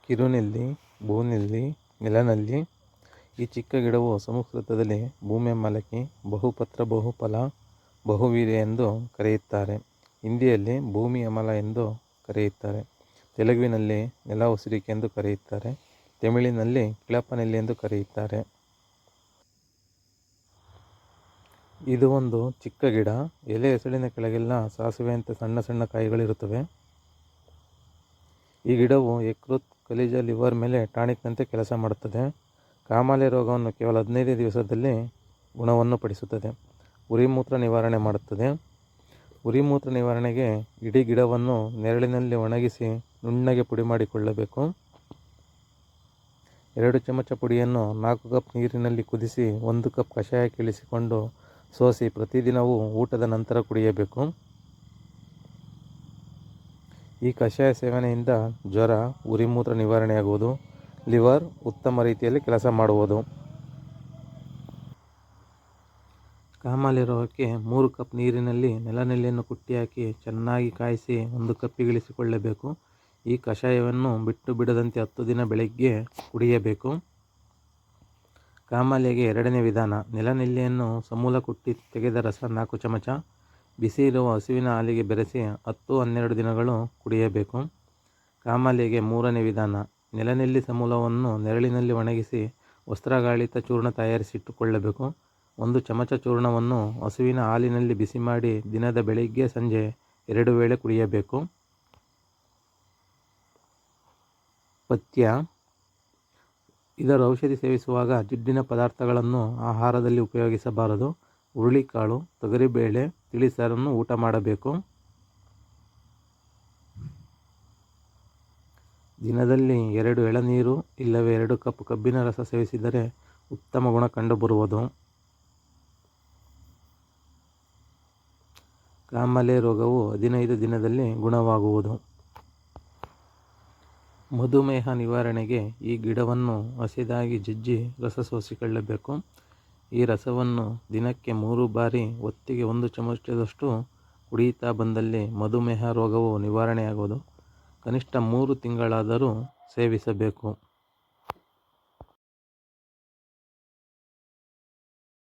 ಕಿರುನೆಲ್ಲಿ, ಭೂನೆಲ್ಲಿ, ನೆಲನೆಲ್ಲಿ. ಈ ಚಿಕ್ಕ ಗಿಡವು ಸಂಸ್ಕೃತದಲ್ಲಿ ಭೂಮ್ಯಮಲಕಿ, ಬಹುಪತ್ರ, ಬಹುಫಲ, ಬಹುವೀರ್ಯ ಎಂದು ಕರೆಯುತ್ತಾರೆ. ಹಿಂದಿಯಲ್ಲಿ ಭೂಮಿ ಅಮಲ ಎಂದು ಕರೆಯುತ್ತಾರೆ. ತೆಲುಗಿನಲ್ಲಿ ನೆಲ ಉಸಿರಿಕೆ ಎಂದು ಕರೆಯುತ್ತಾರೆ. ತಮಿಳಿನಲ್ಲಿ ಕಿಳಪನೆಲ್ಲಿ ಎಂದು ಕರೆಯುತ್ತಾರೆ. ಇದು ಒಂದು ಚಿಕ್ಕ ಗಿಡ. ಎಲೆ ಎಸಳಿನ ಕೆಳಗೆಲ್ಲ ಸಾಸಿವೆಯಂತೆ ಸಣ್ಣ ಸಣ್ಣ ಕಾಯಿಗಳಿರುತ್ತವೆ. ಈ ಗಿಡವು ಯಕೃತ್, ಕಲಿಜ, ಲಿವರ್ ಮೇಲೆ ಟಾನಿಕ್ನಂತೆ ಕೆಲಸ ಮಾಡುತ್ತದೆ. ಕಾಮಾಲೆ ರೋಗವನ್ನು ಕೇವಲ 15 ದಿವಸದಲ್ಲಿ ಗುಣವನ್ನು ಪಡಿಸುತ್ತದೆ. ಉರಿಮೂತ್ರ ನಿವಾರಣೆ ಮಾಡುತ್ತದೆ. ಉರಿಮೂತ್ರ ನಿವಾರಣೆಗೆ ಇಡೀ ಗಿಡವನ್ನು ನೆರಳಿನಲ್ಲಿ ಒಣಗಿಸಿ ನುಣ್ಣಗೆ ಪುಡಿ ಮಾಡಿಕೊಳ್ಳಬೇಕು. 2 ಚಮಚ ಪುಡಿಯನ್ನು 4 ಕಪ್ ನೀರಿನಲ್ಲಿ ಕುದಿಸಿ 1 ಕಪ್ ಕಷಾಯಕ್ಕೆ ಇಳಿಸಿಕೊಂಡು ಸೋಸಿ ಪ್ರತಿದಿನವೂ ಊಟದ ನಂತರ ಕುಡಿಯಬೇಕು. ಈ ಕಷಾಯ ಸೇವನೆಯಿಂದ ಜ್ವರ, ಉರಿಮೂತ್ರ ನಿವಾರಣೆಯಾಗುವುದು. ಲಿವರ್ ಉತ್ತಮ ರೀತಿಯಲ್ಲಿ ಕೆಲಸ ಮಾಡುವುದು. ಕಾಮಾಲೆ ರೋಗಕ್ಕೆ 3 ಕಪ್ ನೀರಿನಲ್ಲಿ ನೆಲನೆಲ್ಲಿಯನ್ನು ಕುಟ್ಟಿ ಹಾಕಿ ಚೆನ್ನಾಗಿ ಕಾಯಿಸಿ 1 ಕಪ್ಪಿಗೆ ಇಳಿಸಿಕೊಳ್ಳಬೇಕು. ಈ ಕಷಾಯವನ್ನು ಬಿಟ್ಟು ಬಿಡದಂತೆ 10 ದಿನ ಬೆಳಗ್ಗೆ ಕುಡಿಯಬೇಕು. ಕಾಮಾಲೆಗೆ 2ನೇ ವಿಧಾನ. ನೆಲನೆಲ್ಲಿಯನ್ನು ಸಮೂಲ ಕುಟ್ಟಿ ತೆಗೆದ ರಸ 4 ಚಮಚ ಬಿಸಿ ಇರುವ ಹಸುವಿನ ಹಾಲಿಗೆ ಬೆರೆಸಿ 10-12 ದಿನಗಳು ಕುಡಿಯಬೇಕು. ಕಾಮಾಲೆಗೆ 3ನೇ ವಿಧಾನ. ನೆಲನೆಲ್ಲಿ ಸಮೂಲವನ್ನು ನೆರಳಿನಲ್ಲಿ ಒಣಗಿಸಿ ವಸ್ತ್ರಗಾಳಿತ ಚೂರ್ಣ ತಯಾರಿಸಿಟ್ಟುಕೊಳ್ಳಬೇಕು. 1 ಚಮಚ ಚೂರ್ಣವನ್ನು ಹಸುವಿನ ಹಾಲಿನಲ್ಲಿ ಬಿಸಿ ಮಾಡಿ ದಿನದ ಬೆಳಿಗ್ಗೆ ಸಂಜೆ 2 ವೇಳೆ ಕುಡಿಯಬೇಕು. ಪಥ್ಯ. ಇದರ ಔಷಧಿ ಸೇವಿಸುವಾಗ ಜಿಡ್ಡಿನ ಪದಾರ್ಥಗಳನ್ನು ಆಹಾರದಲ್ಲಿ ಉಪಯೋಗಿಸಬಾರದು. ಹುರುಳಿಕಾಳು, ತೊಗರಿಬೇಳೆ, ತಿಳಿಸಾರನ್ನು ಊಟ ಮಾಡಬೇಕು. ದಿನದಲ್ಲಿ 2 ಎಳನೀರು ಇಲ್ಲವೇ 2 ಕಪ್ ಕಬ್ಬಿನ ರಸ ಸೇವಿಸಿದರೆ ಉತ್ತಮ ಗುಣ ಕಂಡುಬರುವುದು. ಕಾಮಾಲೆ ರೋಗವು 15 ದಿನದಲ್ಲಿ ಗುಣವಾಗುವುದು. ಮಧುಮೇಹ ನಿವಾರಣೆಗೆ ಈ ಗಿಡವನ್ನು ಹಸಿದಾಗಿ ಜಜ್ಜಿ ರಸ ಸೋಸಿಕೊಳ್ಳಬೇಕು. ಈ ರಸವನ್ನು ದಿನಕ್ಕೆ 3 ಬಾರಿ ಹೊತ್ತಿಗೆ 1 ಚಮಚದಷ್ಟು ಕುಡಿಯುತ್ತಾ ಬಂದಲ್ಲಿ ಮಧುಮೇಹ ರೋಗವು ನಿವಾರಣೆಯಾಗುವುದು. ಕನಿಷ್ಠ 3 ತಿಂಗಳಾದರೂ ಸೇವಿಸಬೇಕು.